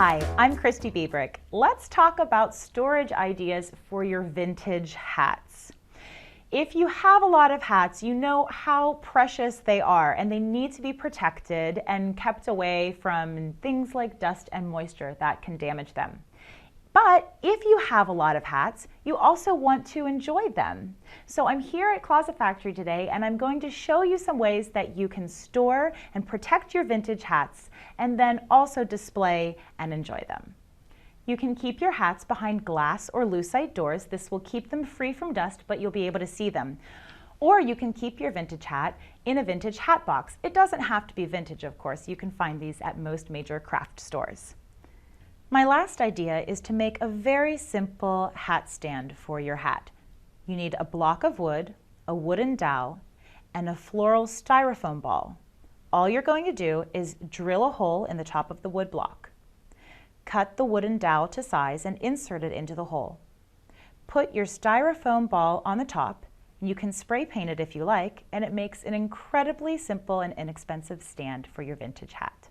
Hi, I'm Christy Biebrick. Let's talk about storage ideas for your vintage hats. If you have a lot of hats, you know how precious they are, and they need to be protected and kept away from things like dust and moisture that can damage them. But if you have a lot of hats, you also want to enjoy them. So I'm here at Closet Factory today, and I'm going to show you some ways that you can store and protect your vintage hats and then also display and enjoy them. You can keep your hats behind glass or lucite doors. This will keep them free from dust, but you'll be able to see them. Or you can keep your vintage hat in a vintage hat box. It doesn't have to be vintage, of course. You can find these at most major craft stores. My last idea is to make a very simple hat stand for your hat. You need a block of wood, a wooden dowel, and a floral styrofoam ball. All you're going to do is drill a hole in the top of the wood block. Cut the wooden dowel to size and insert it into the hole. Put your styrofoam ball on the top. You can spray paint it if you like, and it makes an incredibly simple and inexpensive stand for your vintage hat.